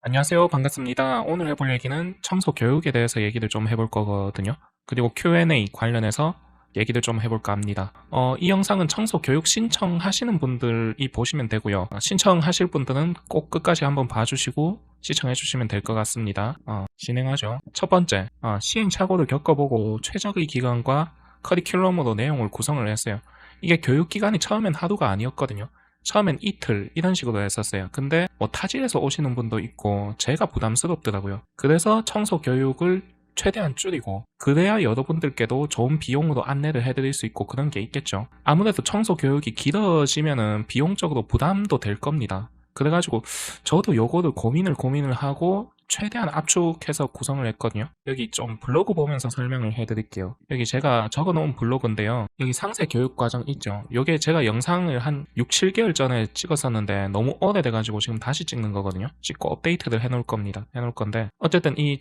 안녕하세요. 반갑습니다. 오늘 해볼 얘기는 청소 교육에 대해서 얘기를 좀 해볼 거거든요. 그리고 Q&A 관련해서 얘기를 좀 해볼까 합니다. 이 영상은 청소 교육 신청하시는 분들이 보시면 되고요. 신청하실 분들은 꼭 끝까지 한번 봐주시고 시청해 주시면 될 것 같습니다. 진행하죠. 첫 번째, 시행착오를 겪어보고 최적의 기간과 커리큘럼으로 내용을 구성을 했어요. 이게 교육기간이 처음엔 하루가 아니었거든요. 처음엔 이틀 이런 식으로 했었어요. 근데 뭐 타지에서 오시는 분도 있고 제가 부담스럽더라고요. 그래서 청소 교육을 최대한 줄이고 그래야 여러분들께도 좋은 비용으로 안내를 해드릴 수 있고 그런 게 있겠죠. 아무래도 청소 교육이 길어지면은 비용적으로 부담도 될 겁니다. 그래가지고 저도 요거를 고민을 하고 최대한 압축해서 구성을 했거든요. 여기 좀 블로그 보면서 설명을 해드릴게요. 여기 제가 적어놓은 블로그인데요. 여기 상세 교육 과정 있죠. 요게 제가 영상을 한 6, 7개월 전에 찍었었는데 너무 오래돼가지고 지금 다시 찍는 거거든요. 찍고 업데이트를 해놓을 겁니다. 해놓을 건데 어쨌든 이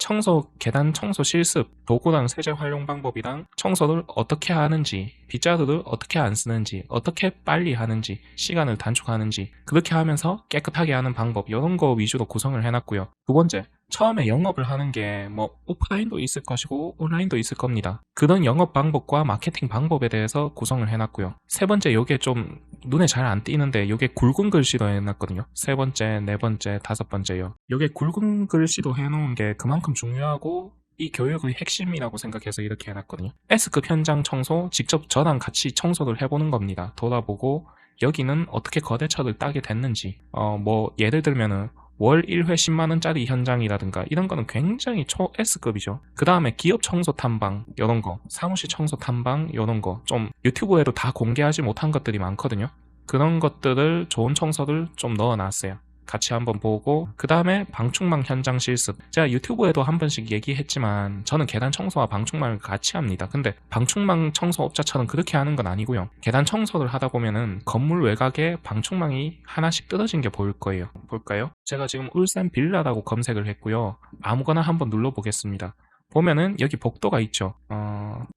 계단 청소 실습, 도구랑 세제 활용 방법이랑 청소를 어떻게 하는지, 빗자루를 어떻게 안 쓰는지, 어떻게 빨리 하는지, 시간을 단축하는지, 그렇게 하면서 깨끗하게 하는 방법 이런 거 위주로 구성을 해놨고요. 두 번째, 처음에 영업을 하는 게 뭐 오프라인도 있을 것이고 온라인도 있을 겁니다. 그런 영업 방법과 마케팅 방법에 대해서 구성을 해놨고요. 세 번째, 요게 좀 눈에 잘 안 띄는데 요게 굵은 글씨로 해놨거든요. 세 번째, 네 번째, 다섯 번째요. 요게 굵은 글씨로 해놓은 게 그만큼 중요하고 이 교육의 핵심이라고 생각해서 이렇게 해놨거든요. S급 현장 청소, 직접 저랑 같이 청소를 해보는 겁니다. 돌아보고 여기는 어떻게 거래처를 따게 됐는지, 뭐 예를 들면은 월 1회 10만원짜리 현장이라든가 이런 거는 굉장히 초 S급이죠. 그 다음에 기업 청소 탐방 이런 거, 사무실 청소 탐방 이런 거 좀 유튜브에도 다 공개하지 못한 것들이 많거든요. 그런 것들을 좋은 청소를 좀 넣어놨어요. 같이 한번 보고 그 다음에 방충망 현장 실습. 제가 유튜브에도 한 번씩 얘기했지만 저는 계단 청소와 방충망을 같이 합니다. 근데 방충망 청소업자처럼 그렇게 하는 건 아니고요. 계단 청소를 하다 보면은 건물 외곽에 방충망이 하나씩 뜯어진 게 보일 거예요. 볼까요? 제가 지금 울산 빌라라고 검색을 했고요. 아무거나 한번 눌러보겠습니다. 보면은 여기 복도가 있죠.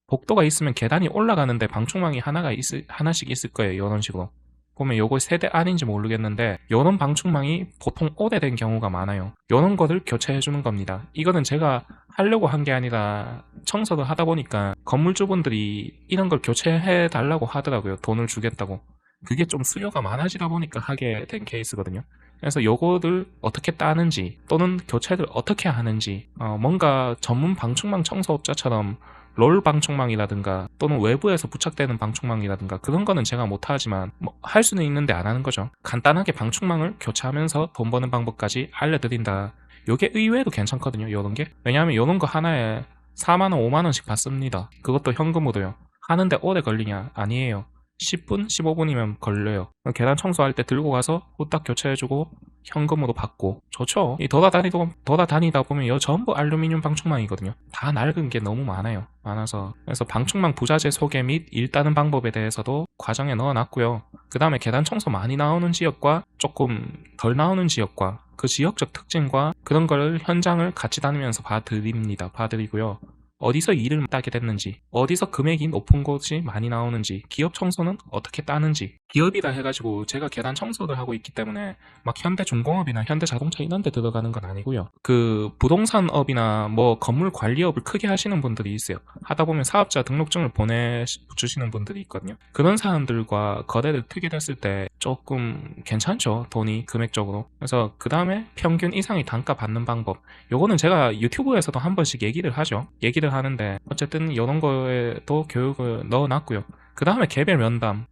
복도가 있으면 계단이 올라가는데 방충망이 하나씩 있을 거예요. 이런 식으로. 보면 요거 세대 아닌지 모르겠는데 요런 방충망이 보통 오래된 경우가 많아요. 요런 거를 교체해 주는 겁니다. 이거는 제가 하려고 한 게 아니라 청소를 하다 보니까 건물주분들이 이런 걸 교체해 달라고 하더라고요. 돈을 주겠다고. 그게 좀 수요가 많아지다 보니까 하게 된 케이스거든요. 그래서 요거를 어떻게 따는지 또는 교체를 어떻게 하는지 뭔가 전문 방충망 청소업자처럼 롤 방충망이라든가 또는 외부에서 부착되는 방충망이라든가 그런 거는 제가 못하지만 뭐 할 수는 있는데 안 하는 거죠. 간단하게 방충망을 교체하면서 돈 버는 방법까지 알려드린다. 요게 의외로 괜찮거든요. 요런 게. 왜냐하면 요런 거 하나에 4만원 5만원씩 받습니다. 그것도 현금으로요. 하는데 오래 걸리냐? 아니에요. 10분, 15분이면 걸려요. 계단 청소할 때 들고 가서 후딱 교체해주고 현금으로 받고 좋죠. 이 돌아다니다 보면 여 전부 알루미늄 방충망이거든요. 다 낡은 게 너무 많아서 그래서 방충망 부자재 소개 및 일 따는 방법에 대해서도 과정에 넣어놨고요. 그 다음에 계단 청소 많이 나오는 지역과 조금 덜 나오는 지역과 그 지역적 특징과 그런 거를 현장을 같이 다니면서 봐드리고요. 어디서 일을 따게 됐는지, 어디서 금액이 높은 곳이 많이 나오는지, 기업 청소는 어떻게 따는지. 기업이라 해가지고 제가 계단 청소를 하고 있기 때문에 막 현대중공업이나 현대자동차 이런 데 들어가는 건 아니고요. 그 부동산업이나 뭐 건물 관리업을 크게 하시는 분들이 있어요. 하다 보면 사업자 등록증을 보내주시는 분들이 있거든요. 그런 사람들과 거래를 트게 됐을 때 조금 괜찮죠. 돈이 금액적으로. 그래서 그 다음에 평균 이상의 단가 받는 방법. 요거는 제가 유튜브에서도 한 번씩 얘기를 하죠. 얘기를 하는데 어쨌든 이런 거에도 교육을 넣어놨고요. 그 다음에 개별 면담.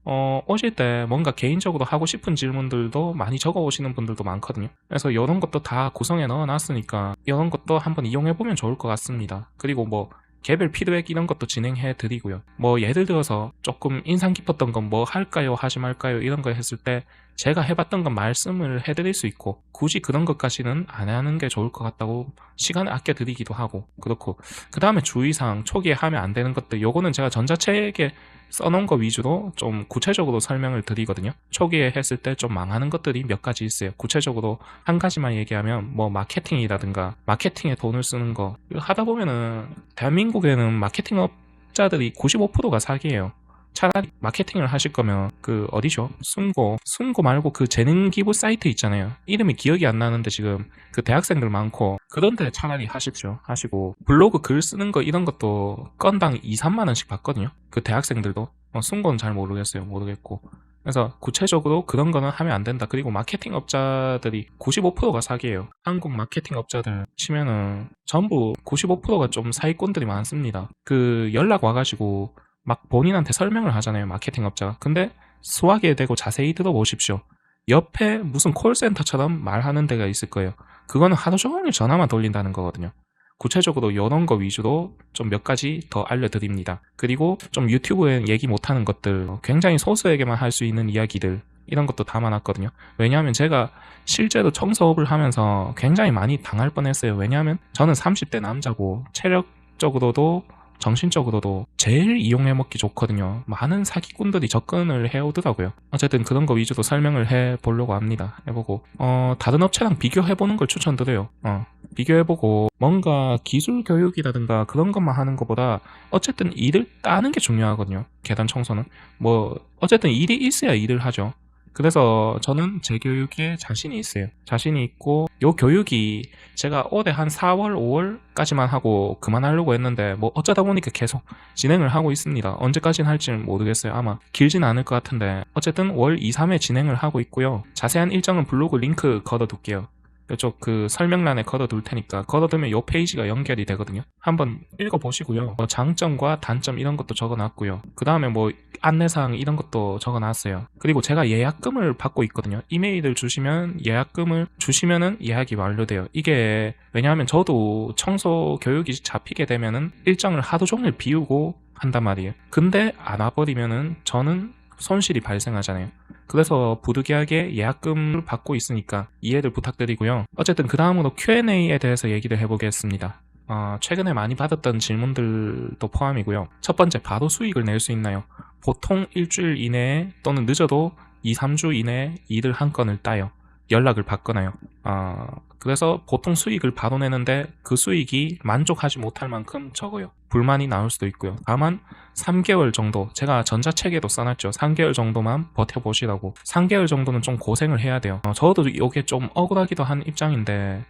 오실 때 뭔가 개인적으로 하고 싶은 질문들도 많이 적어 오시는 분들도 많거든요. 그래서 이런 것도 다 구성해 넣어놨으니까 이런 것도 한번 이용해보면 좋을 것 같습니다. 그리고 뭐 개별 피드백 이런 것도 진행해 드리고요. 뭐 예를 들어서 조금 인상 깊었던 건 뭐 할까요 하지 말까요 이런 거 했을 때 제가 해봤던 건 말씀을 해드릴 수 있고 굳이 그런 것까지는 안 하는 게 좋을 것 같다고 시간을 아껴 드리기도 하고 그렇고 그 다음에 주의사항 초기에 하면 안 되는 것들 요거는 제가 전자책에 써놓은 거 위주로 좀 구체적으로 설명을 드리거든요. 초기에 했을 때 좀 망하는 것들이 몇 가지 있어요. 구체적으로 한 가지만 얘기하면 뭐 마케팅이라든가 마케팅에 돈을 쓰는 거 이거 하다 보면은 대한민국에는 마케팅 업자들이 95%가 사기예요. 차라리 마케팅을 하실 거면 그 어디죠? 순고 말고 그 재능 기부 사이트 있잖아요. 이름이 기억이 안 나는데 지금 그 대학생들 많고 그런데 차라리 하십시오. 하시고 블로그 글 쓰는 거 이런 것도 건당 2, 3만 원씩 받거든요. 그 대학생들도 순고는 잘 모르겠고 그래서 구체적으로 그런 거는 하면 안 된다. 그리고 마케팅 업자들이 95%가 사기예요. 한국 마케팅 업자들 치면은 전부 95%가 좀 사기꾼들이 많습니다. 그 연락 와가지고 막 본인한테 설명을 하잖아요. 마케팅 업자가. 근데 수화기에 대고 자세히 들어보십시오. 옆에 무슨 콜센터처럼 말하는 데가 있을 거예요. 그거는 하루 종일 전화만 돌린다는 거거든요. 구체적으로 이런 거 위주로 좀 몇 가지 더 알려드립니다. 그리고 좀 유튜브에 얘기 못하는 것들, 굉장히 소수에게만 할 수 있는 이야기들 이런 것도 담아놨거든요. 왜냐하면 제가 실제로 청소업을 하면서 굉장히 많이 당할 뻔했어요. 왜냐하면 저는 30대 남자고 체력적으로도 정신적으로도 제일 이용해먹기 좋거든요. 많은 사기꾼들이 접근을 해오더라고요. 어쨌든 그런 거 위주로 설명을 해보려고 합니다. 해보고 다른 업체랑 비교해보는 걸 추천드려요. 비교해보고 뭔가 기술 교육이라든가 그런 것만 하는 것보다 어쨌든 일을 따는 게 중요하거든요. 계단 청소는 뭐 어쨌든 일이 있어야 일을 하죠. 그래서 저는 제 교육에 자신이 있어요. 자신이 있고 요 교육이 제가 올해 한 4월, 5월까지만 하고 그만하려고 했는데 뭐 어쩌다 보니까 계속 진행을 하고 있습니다. 언제까지는 할지는 모르겠어요. 아마 길진 않을 것 같은데 어쨌든 월 2, 3회 진행을 하고 있고요. 자세한 일정은 블로그 링크 걸어둘게요. 이쪽 그 설명란에 걸어둘 테니까 걸어두면 요 페이지가 연결이 되거든요. 한번 읽어보시고요. 장점과 단점 이런 것도 적어놨고요. 그 다음에 뭐 안내사항 이런 것도 적어놨어요. 그리고 제가 예약금을 받고 있거든요. 이메일을 주시면 예약금을 주시면은 예약이 완료돼요. 이게 왜냐하면 저도 청소 교육이 잡히게 되면은 일정을 하루 종일 비우고 한단 말이에요. 근데 안 와버리면은 저는 손실이 발생하잖아요. 그래서 부득이하게 예약금을 받고 있으니까 이해를 부탁드리고요. 어쨌든 그 다음으로 Q&A에 대해서 얘기를 해보겠습니다. 최근에 많이 받았던 질문들도 포함이고요. 첫 번째, 바로 수익을 낼 수 있나요? 보통 일주일 이내에 또는 늦어도 2, 3주 이내에 일을 한 건을 따요. 연락을 받거나요. 그래서 보통 수익을 바로 내는데 그 수익이 만족하지 못할 만큼 적어요. 불만이 나올 수도 있고요. 다만 3개월 정도, 제가 전자책에도 써놨죠. 3개월 정도만 버텨보시라고. 3개월 정도는 좀 고생을 해야 돼요. 저도 이게 좀 억울하기도 한 입장인데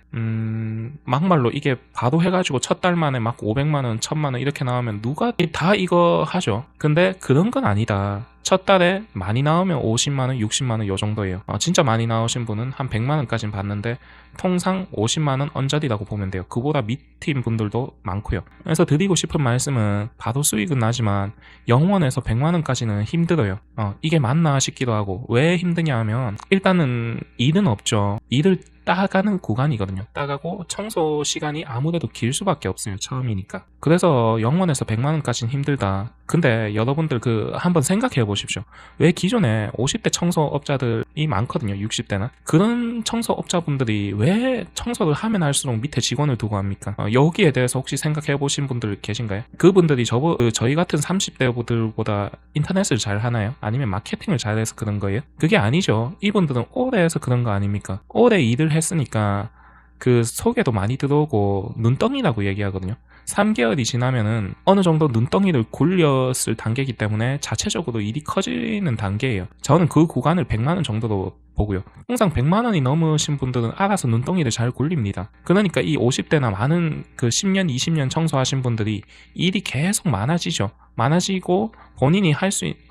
막말로 이게 바로 해가지고 첫 달 만에 막 500만원, 1000만원 이렇게 나오면 누가 다 이거 하죠. 근데 그런 건 아니다. 첫 달에 많이 나오면 50만원, 60만원 요 정도예요. 진짜 많이 나오신 분은 한 100만원까지는 받는데 통상 50만원 언저리라고 보면 돼요. 그보다 밑인 분들도 많고요. 그래서 드리고 싶은 말씀은 바로 수익은 나지만 0원에서 100만원까지는 힘들어요. 이게 맞나 싶기도 하고. 왜 힘드냐 하면 일단은 일은 없죠. 일을 따가는 구간이거든요. 따가고 청소 시간이 아무래도 길 수밖에 없어요. 처음이니까. 그래서 0원에서 100만원까지는 힘들다. 근데 여러분들 한번 생각해 보십시오. 왜 기존에 50대 청소업자들이 많거든요. 60대나. 그런 청소업자분들이 왜 청소를 하면 할수록 밑에 직원을 두고 합니까? 여기에 대해서 혹시 생각해 보신 분들 계신가요? 그분들이 저희 같은 30대들보다 인터넷을 잘 하나요? 아니면 마케팅을 잘해서 그런 거예요? 그게 아니죠. 이분들은 오래 해서 그런 거 아닙니까? 오래 일을 했으니까 그 속에도 많이 들어오고 눈덩이라고 얘기하거든요. 3개월이 지나면은 어느 정도 눈덩이를 굴렸을 단계이기 때문에 자체적으로 일이 커지는 단계예요. 저는 그 구간을 100만원 정도로 보고요. 항상 100만원이 넘으신 분들은 알아서 눈덩이를 잘 굴립니다. 그러니까 이 50대나 많은 그 10년, 20년 청소하신 분들이 일이 계속 많아지죠. 많아지고 본인이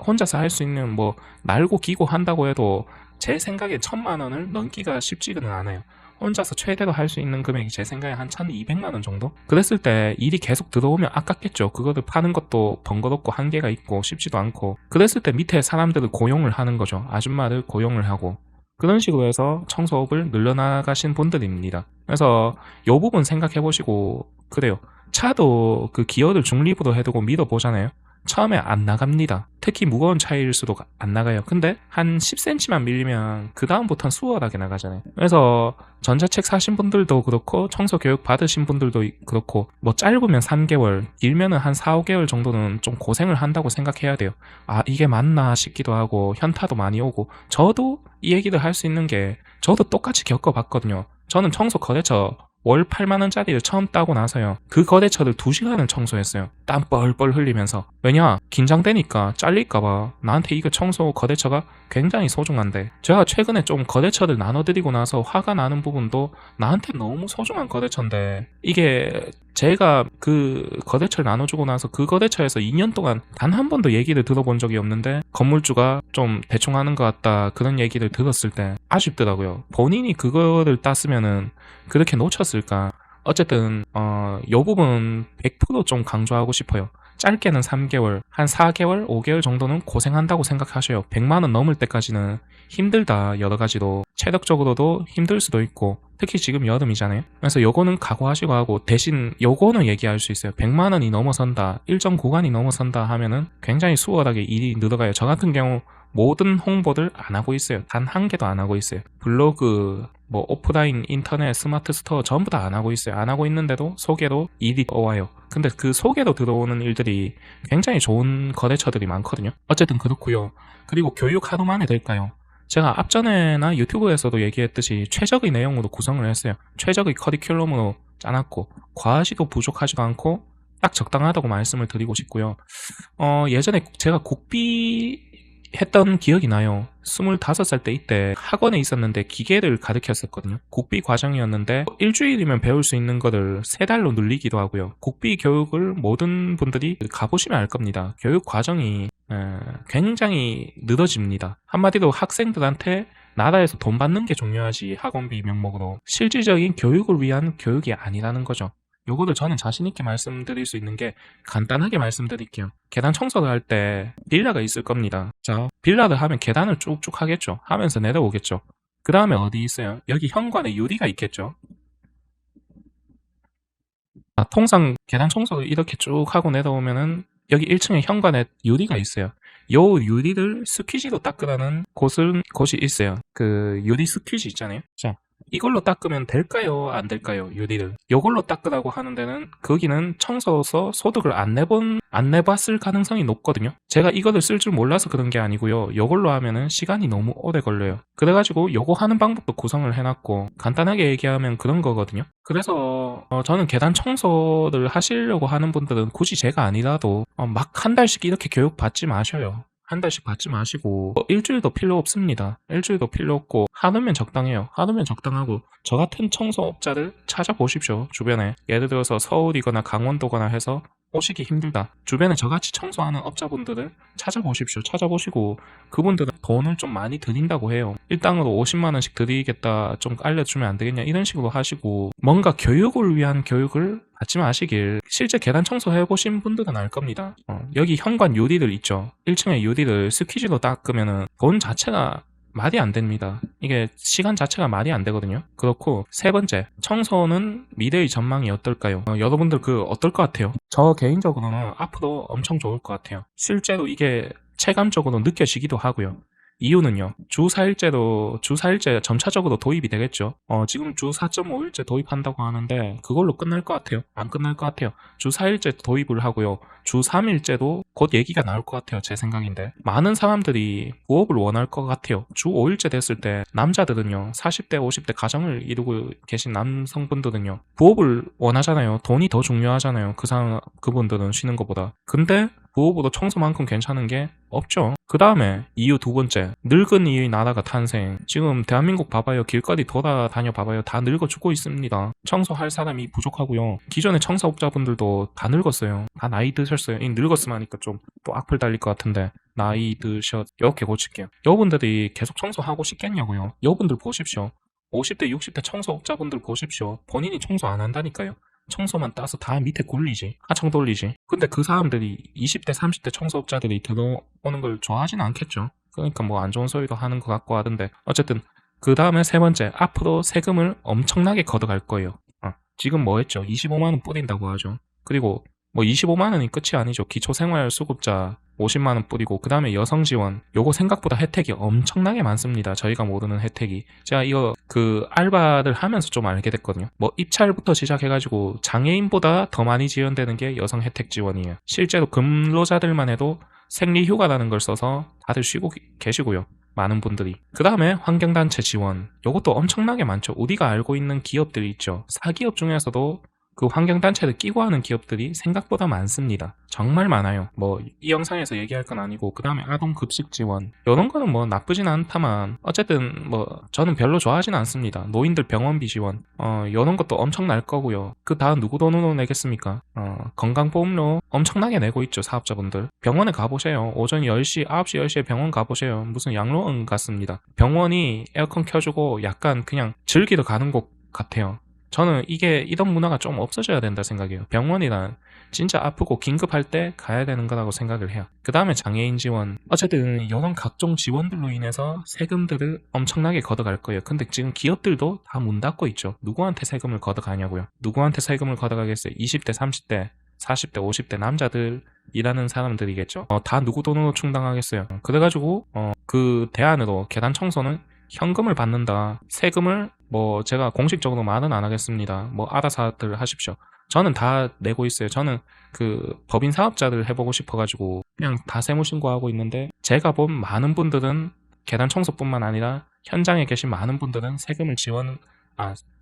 혼자서 할 수 있는 뭐 날고 기고 한다고 해도 제 생각에 1000만원을 넘기가 쉽지는 않아요. 혼자서 최대로 할 수 있는 금액이 제 생각에 한 1200만원 정도? 그랬을 때 일이 계속 들어오면 아깝겠죠. 그거를 파는 것도 번거롭고 한계가 있고 쉽지도 않고. 그랬을 때 밑에 사람들을 고용을 하는 거죠. 아줌마를 고용을 하고. 그런 식으로 해서 청소업을 늘려나가신 분들입니다. 그래서 이 부분 생각해 보시고 그래요. 차도 그 기어를 중립으로 해두고 밀어보잖아요. 처음에 안 나갑니다. 특히 무거운 차일수록 안 나가요. 근데 한 10cm만 밀리면 그 다음부터는 수월하게 나가잖아요. 그래서 전자책 사신 분들도 그렇고 청소 교육 받으신 분들도 그렇고 뭐 짧으면 3개월, 길면은 한 4, 5개월 정도는 좀 고생을 한다고 생각해야 돼요. 이게 맞나 싶기도 하고 현타도 많이 오고. 저도 이 얘기를 할 수 있는 게 저도 똑같이 겪어봤거든요. 저는 청소 거래처 월 8만 원짜리를 처음 따고 나서요. 그 거래처를 2시간을 청소했어요. 땀 뻘뻘 흘리면서. 왜냐? 긴장되니까 잘릴까봐. 나한테 이거 청소 거래처가 굉장히 소중한데. 제가 최근에 좀 거래처를 나눠드리고 나서 화가 나는 부분도 나한테 너무 소중한 거래처인데 이게 제가 그 거래처를 나눠주고 나서 그 거래처에서 2년 동안 단 한 번도 얘기를 들어본 적이 없는데 건물주가 좀 대충 하는 것 같다 그런 얘기를 들었을 때 아쉽더라고요. 본인이 그거를 땄으면은 그렇게 놓쳤을까. 어쨌든 요 부분 100%좀 강조하고 싶어요. 짧게는 3개월, 한 4개월, 5개월 정도는 고생한다고 생각하셔요. 100만원 넘을 때까지는 힘들다. 여러 가지로 체력적으로도 힘들 수도 있고 특히 지금 여름이잖아요. 그래서 요거는 각오하시고 하고 대신 요거는 얘기할 수 있어요. 100만원이 넘어선다, 일정 구간이 넘어선다 하면은 굉장히 수월하게 일이 늘어가요. 저 같은 경우 모든 홍보를 안 하고 있어요. 단 한 개도 안 하고 있어요. 블로그, 뭐 오프라인, 인터넷, 스마트 스토어 전부 다 안 하고 있어요. 안 하고 있는데도 소개로 일이 와요. 근데 그 소개로 들어오는 일들이 굉장히 좋은 거래처들이 많거든요. 어쨌든 그렇고요. 그리고 교육 하루 만에 될까요? 제가 앞전에나 유튜브에서도 얘기했듯이 최적의 내용으로 구성을 했어요. 최적의 커리큘럼으로 짜놨고 과하지도 부족하지도 않고 딱 적당하다고 말씀을 드리고 싶고요. 예전에 제가 곡비 했던 기억이 나요. 25살 때 이때 학원에 있었는데 기계를 가르쳤었거든요. 곡비 과정이었는데 일주일이면 배울 수 있는 거를 3달로 늘리기도 하고요. 곡비 교육을 모든 분들이 가보시면 알 겁니다. 교육 과정이 굉장히 늘어집니다. 한마디로 학생들한테 나라에서 돈 받는 게 중요하지 학원비 명목으로 실질적인 교육을 위한 교육이 아니라는 거죠. 요거를 저는 자신있게 말씀드릴 수 있는 게 간단하게 말씀드릴게요. 계단 청소를 할 때 빌라가 있을 겁니다. 자, 빌라를 하면 계단을 쭉쭉 하겠죠. 하면서 내려오겠죠. 그 다음에 어디 있어요? 여기 현관에 유리가 있겠죠. 통상 계단 청소를 이렇게 쭉 하고 내려오면은 여기 1층에 현관에 유리가 있어요. 요 유리를 스퀴지로 닦으라는 곳이 있어요. 그 유리 스퀴지 있잖아요. 자, 이걸로 닦으면 될까요? 안 될까요? 유리를. 요걸로 닦으라고 하는 데는 거기는 청소서 소득을 안 내봤을 가능성이 높거든요. 제가 이거를 쓸 줄 몰라서 그런 게 아니고요. 요걸로 하면은 시간이 너무 오래 걸려요. 그래가지고 요거 하는 방법도 구성을 해놨고 간단하게 얘기하면 그런 거거든요. 그래서 저는 계단 청소를 하시려고 하는 분들은 굳이 제가 아니라도 막 한 달씩 이렇게 교육 받지 마셔요. 한 달씩 받지 마시고 일주일도 필요 없습니다. 일주일도 필요 없고 하루면 적당해요. 하루면 적당하고 저 같은 청소업자를 찾아보십시오. 주변에 예를 들어서 서울이거나 강원도거나 해서 오시기 힘들다. 주변에 저같이 청소하는 업자분들을 찾아보십시오. 찾아보시고 그분들은 돈을 좀 많이 드린다고 해요. 일당으로 50만 원씩 드리겠다. 좀 알려주면 안 되겠냐 이런 식으로 하시고 뭔가 교육을 위한 교육을 받지 마시길. 실제 계단 청소 해보신 분들은 알 겁니다. 여기 현관 유리들 있죠. 1층에 유리를 스퀴지로 닦으면은 돈 자체가 말이 안 됩니다. 이게 시간 자체가 말이 안 되거든요. 그렇고 세 번째, 청소는 미래의 전망이 어떨까요? 여러분들 어떨 것 같아요? 저 개인적으로는 앞으로 엄청 좋을 것 같아요. 실제로 이게 체감적으로 느껴지기도 하고요. 이유는요. 주 4일제 점차적으로 도입이 되겠죠. 지금 주 4.5일제 도입한다고 하는데 그걸로 끝날 것 같아요. 안 끝날 것 같아요. 주 4일제 도입을 하고요. 주 3일제도 곧 얘기가 나올 것 같아요. 제 생각인데. 많은 사람들이 부업을 원할 것 같아요. 주 5일제 됐을 때 남자들은요. 40대, 50대 가정을 이루고 계신 남성분들은요. 부업을 원하잖아요. 돈이 더 중요하잖아요. 그분들은 쉬는 것보다. 근데 부업으로 청소만큼 괜찮은 게 없죠. 그 다음에 이유 두 번째, 늙은 이의 나라가 탄생. 지금 대한민국 봐봐요. 길거리 돌아다녀 봐봐요. 다 늙어 죽고 있습니다. 청소할 사람이 부족하고요. 기존의 청소업자분들도 다 늙었어요. 다 나이 드셨어요. 이 늙었으면 하니까 좀 또 악플 달릴 것 같은데 나이 드셨 이렇게 고칠게요. 여분들이 계속 청소하고 싶겠냐고요. 여분들 보십시오. 50대 60대 청소업자분들 보십시오. 본인이 청소 안 한다니까요. 청소만 따서 다 밑에 굴리지. 하청 돌리지. 근데 그 사람들이 20대 30대 청소업자들이 들어오는 걸 좋아하진 않겠죠. 그러니까 뭐 안 좋은 소리도 하는 것 같고 하던데 어쨌든 그 다음에 세 번째, 앞으로 세금을 엄청나게 걷어갈 거예요. 지금 뭐 했죠? 25만원 뿌린다고 하죠. 그리고 뭐 25만원이 끝이 아니죠. 기초생활수급자 50만원 뿌리고 그 다음에 여성지원 요거 생각보다 혜택이 엄청나게 많습니다. 저희가 모르는 혜택이. 제가 이거 알바를 하면서 좀 알게 됐거든요. 뭐 입찰부터 시작해가지고 장애인보다 더 많이 지원되는 게 여성 혜택 지원이에요. 실제로 근로자들만 해도 생리휴가라는 걸 써서 다들 쉬고 계시고요. 많은 분들이. 그 다음에 환경단체 지원. 요것도 엄청나게 많죠. 우리가 알고 있는 기업들이 있죠. 사기업 중에서도 그 환경단체를 끼고 하는 기업들이 생각보다 많습니다. 정말 많아요. 뭐 이 영상에서 얘기할 건 아니고, 그 다음에 아동급식 지원 이런 거는 뭐 나쁘진 않다만 어쨌든 뭐 저는 별로 좋아하진 않습니다. 노인들 병원비 지원 이런 것도 엄청 날 거고요. 그 다음 누구 돈으로 내겠습니까? 건강보험료 엄청나게 내고 있죠. 사업자분들 병원에 가보세요. 오전 10시 9시 10시에 병원 가보세요. 무슨 양로원 같습니다. 병원이 에어컨 켜주고 약간 그냥 즐기러 가는 곳 같아요. 저는 이런 문화가 좀 없어져야 된다 생각해요. 병원이란 진짜 아프고 긴급할 때 가야 되는 거라고 생각을 해요. 그 다음에 장애인 지원. 어쨌든 이런 각종 지원들로 인해서 세금들을 엄청나게 걷어갈 거예요. 근데 지금 기업들도 다 문 닫고 있죠. 누구한테 세금을 걷어가냐고요. 누구한테 세금을 걷어가겠어요? 20대, 30대, 40대, 50대 남자들 일하는 사람들이겠죠. 다 누구 돈으로 충당하겠어요. 그래가지고 그 대안으로 계단 청소는 현금을 받는다. 세금을 뭐 제가 공식적으로 말은 안 하겠습니다. 뭐 알아서들 하십시오. 저는 다 내고 있어요. 저는 그 법인 사업자들 해보고 싶어가지고 그냥 다 세무신고하고 있는데, 제가 본 많은 분들은 계단 청소뿐만 아니라 현장에 계신 많은 분들은 세금을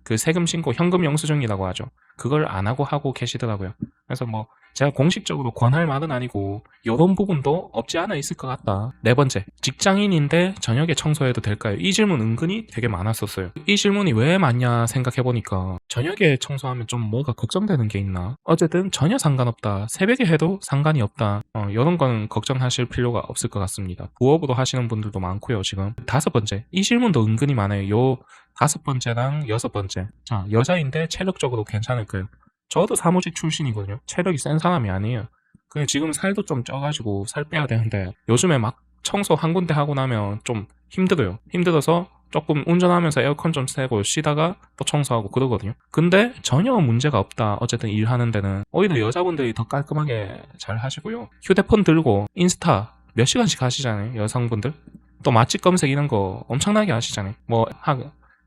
그 세금 신고 현금 영수증이라고 하죠. 그걸 안 하고 계시더라고요. 그래서 뭐 제가 공식적으로 권할 말은 아니고 이런 부분도 없지 않아 있을 것 같다. 네 번째, 직장인인데 저녁에 청소해도 될까요? 이 질문 은근히 되게 많았었어요. 이 질문이 왜 많냐 생각해보니까 저녁에 청소하면 좀 뭐가 걱정되는 게 있나? 어쨌든 전혀 상관없다. 새벽에 해도 상관이 없다. 이런 건 걱정하실 필요가 없을 것 같습니다. 부업으로 하시는 분들도 많고요. 지금 다섯 번째, 이 질문도 은근히 많아요. 요 다섯 번째랑 여섯 번째. 자, 여자인데 체력적으로 괜찮을까요? 저도 사무직 출신이거든요. 체력이 센 사람이 아니에요. 그냥 지금 살도 좀 쪄가지고 살 빼야 되는데 요즘에 막 청소 한 군데 하고 나면 좀 힘들어요. 힘들어서 조금 운전하면서 에어컨 좀 쐬고 쉬다가 또 청소하고 그러거든요. 근데 전혀 문제가 없다. 어쨌든 일하는 데는 오히려 여자분들이 더 깔끔하게 잘 하시고요. 휴대폰 들고 인스타 몇 시간씩 하시잖아요. 여성분들. 또 맛집 검색 이런 거 엄청나게 하시잖아요.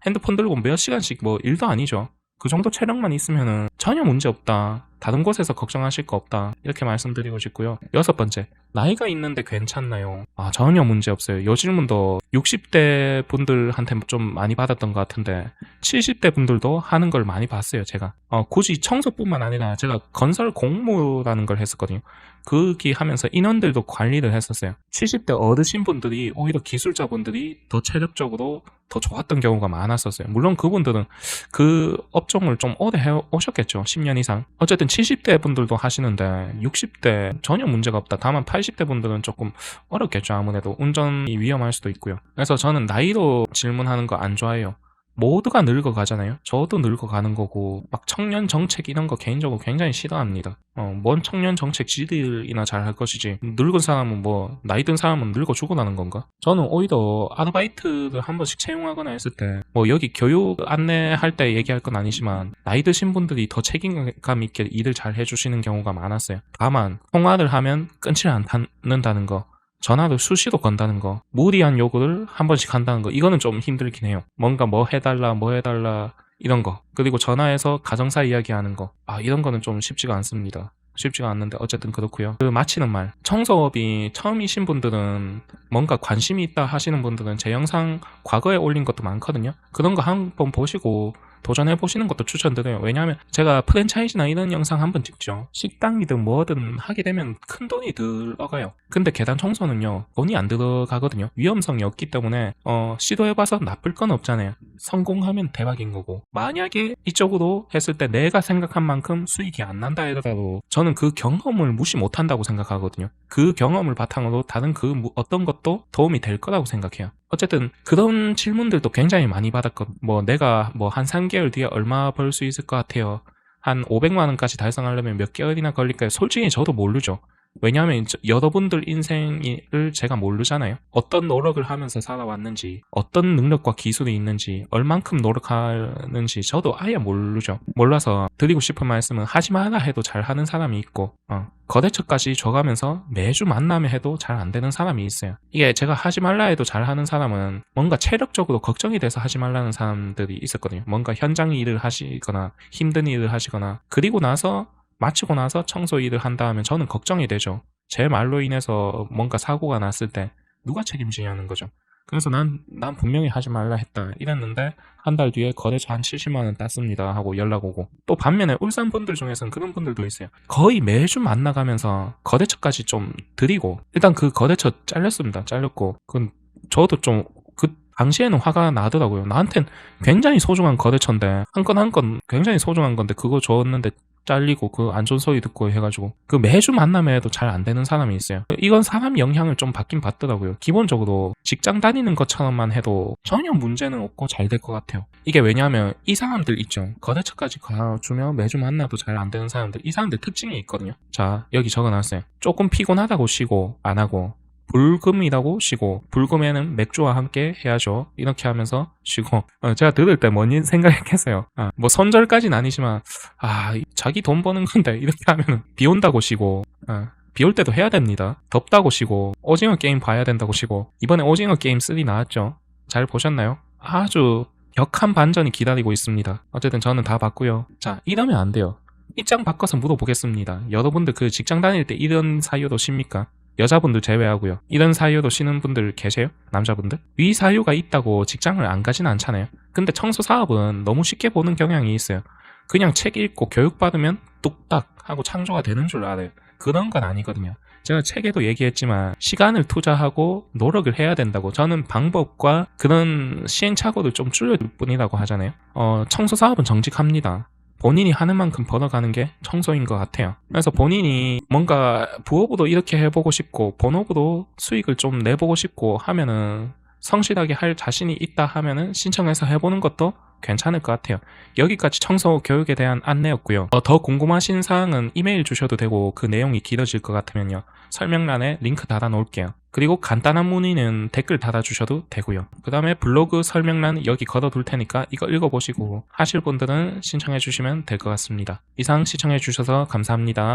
핸드폰 들고 몇 시간씩 뭐 일도 아니죠. 그 정도 체력만 있으면은 전혀 문제 없다. 다른 곳에서 걱정하실 거 없다. 이렇게 말씀드리고 싶고요. 여섯 번째, 나이가 있는데 괜찮나요? 전혀 문제 없어요. 요 질문도 60대 분들한테 좀 많이 받았던 것 같은데 70대 분들도 하는 걸 많이 봤어요. 제가 굳이 청소뿐만 아니라 제가 건설 공무라는 걸 했었거든요. 거기 하면서 인원들도 관리를 했었어요. 70대 어르신 분들이 오히려 기술자분들이 더 체력적으로 더 좋았던 경우가 많았었어요. 물론 그분들은 그 업종을 좀 오래 해오셨겠죠. 10년 이상. 어쨌든 70대 분들도 하시는데 60대 전혀 문제가 없다. 다만 80대 분들은 조금 어렵겠죠. 아무래도 운전이 위험할 수도 있고요. 그래서 저는 나이로 질문하는 거 안 좋아해요. 모두가 늙어가잖아요. 저도 늙어가는 거고 막 청년 정책 이런 거 개인적으로 굉장히 싫어합니다. 뭔 청년 정책 지들이나 잘 할 것이지 늙은 사람은 뭐 나이 든 사람은 늙어 죽어나는 건가? 저는 오히려 아르바이트를 한 번씩 채용하거나 했을 때 뭐 여기 교육 안내할 때 얘기할 건 아니지만 나이 드신 분들이 더 책임감 있게 일을 잘 해주시는 경우가 많았어요. 다만 통화를 하면 끊지 않는다는 거, 전화를 수시로 건다는 거, 무리한 요구를 한 번씩 한다는 거, 이거는 좀 힘들긴 해요. 뭔가 뭐 해달라 이런 거, 그리고 전화해서 가정사 이야기하는 거, 이런 거는 좀 쉽지가 않습니다. 쉽지가 않는데 어쨌든 그렇고요. 그 마치는 말, 청소업이 처음이신 분들은 뭔가 관심이 있다 하시는 분들은 제 영상 과거에 올린 것도 많거든요. 그런 거 한번 보시고 도전해 보시는 것도 추천드려요. 왜냐하면 제가 프랜차이즈나 이런 영상 한번 찍죠. 식당이든 뭐든 하게 되면 큰 돈이 들어가요. 근데 계단 청소는요, 돈이 안 들어가거든요. 위험성이 없기 때문에 시도해봐서 나쁠 건 없잖아요. 성공하면 대박인 거고, 만약에 이쪽으로 했을 때 내가 생각한 만큼 수익이 안 난다 하더라도 저는 그 경험을 무시 못한다고 생각하거든요. 그 경험을 바탕으로 다른 어떤 것도 도움이 될 거라고 생각해요. 어쨌든 그런 질문들도 굉장히 많이 받았거든요. 뭐 내가 뭐 한 3개월 뒤에 얼마 벌 수 있을 것 같아요. 한 500만 원까지 달성하려면 몇 개월이나 걸릴까요? 솔직히 저도 모르죠. 왜냐하면 여러분들 인생을 제가 모르잖아요. 어떤 노력을 하면서 살아왔는지, 어떤 능력과 기술이 있는지, 얼만큼 노력하는지 저도 아예 모르죠. 몰라서 드리고 싶은 말씀은 하지 마라 해도 잘하는 사람이 있고, 거래처까지 줘가면서 매주 만나면 해도 잘 안 되는 사람이 있어요. 이게 제가 하지 말라 해도 잘하는 사람은 뭔가 체력적으로 걱정이 돼서 하지 말라는 사람들이 있었거든요. 뭔가 현장 일을 하시거나 힘든 일을 하시거나, 그리고 나서 마치고 나서 청소 일을 한다 하면 저는 걱정이 되죠. 제 말로 인해서 뭔가 사고가 났을 때 누가 책임지냐는 거죠. 그래서 난 분명히 하지 말라 했다 이랬는데 한 달 뒤에 거래처 한 70만 원 땄습니다 하고 연락 오고, 또 반면에 울산 분들 중에서는 그런 분들도 있어요. 거의 매주 만나가면서 거래처까지 좀 드리고, 일단 그 거래처 잘렸습니다. 잘렸고, 그건 저도 좀 그 당시에는 화가 나더라고요. 나한텐 굉장히 소중한 거래처인데, 한 건 한 건 굉장히 소중한 건데 그거 줬는데 잘리고 그 안 좋은 소리 듣고 해가지고, 그 매주 만남에도 잘 안 되는 사람이 있어요. 이건 사람 영향을 좀 받긴 받더라고요. 기본적으로 직장 다니는 것처럼만 해도 전혀 문제는 없고 잘 될 것 같아요. 이게 왜냐하면 이 사람들 있죠. 거래처까지 가주면 매주 만나도 잘 안 되는 사람들, 이 사람들 특징이 있거든요. 자, 여기 적어놨어요. 조금 피곤하다고 쉬고 안 하고, 불금이라고 쉬고, 불금에는 맥주와 함께 해야죠. 이렇게 하면서 쉬고, 제가 들을 때 뭔 생각했겠어요. 뭐 선절까지는 아니지만, 자기 돈 버는 건데 이렇게 하면 비 온다고 쉬고, 비 올 때도 해야 됩니다. 덥다고 쉬고, 오징어 게임 봐야 된다고 쉬고, 이번에 오징어 게임 3 나왔죠. 잘 보셨나요? 아주 격한 반전이 기다리고 있습니다. 어쨌든 저는 다 봤고요. 자, 이러면 안 돼요. 입장 바꿔서 물어보겠습니다. 여러분들 그 직장 다닐 때 이런 사유도 쉽니까? 여자분들 제외하고요. 이런 사유도 쉬는 분들 계세요? 남자분들? 위 사유가 있다고 직장을 안 가진 않잖아요. 근데 청소 사업은 너무 쉽게 보는 경향이 있어요. 그냥 책 읽고 교육받으면 뚝딱 하고 창조가 되는 줄 알아요. 그런 건 아니거든요. 제가 책에도 얘기했지만 시간을 투자하고 노력을 해야 된다고. 저는 방법과 그런 시행착오를 좀 줄여줄 뿐이라고 하잖아요. 청소 사업은 정직합니다. 본인이 하는 만큼 벌어가는 게 청소인 것 같아요. 그래서 본인이 뭔가 부업으로 이렇게 해보고 싶고 본업으로 수익을 좀 내보고 싶고 하면은, 성실하게 할 자신이 있다 하면은 신청해서 해보는 것도 괜찮을 것 같아요. 여기까지 청소 교육에 대한 안내였고요. 더 궁금하신 사항은 이메일 주셔도 되고, 그 내용이 길어질 것 같으면요, 설명란에 링크 달아 놓을게요. 그리고 간단한 문의는 댓글 달아주셔도 되고요. 그 다음에 블로그 설명란 여기 걸어둘 테니까 이거 읽어보시고 하실 분들은 신청해 주시면 될 것 같습니다. 이상 시청해 주셔서 감사합니다.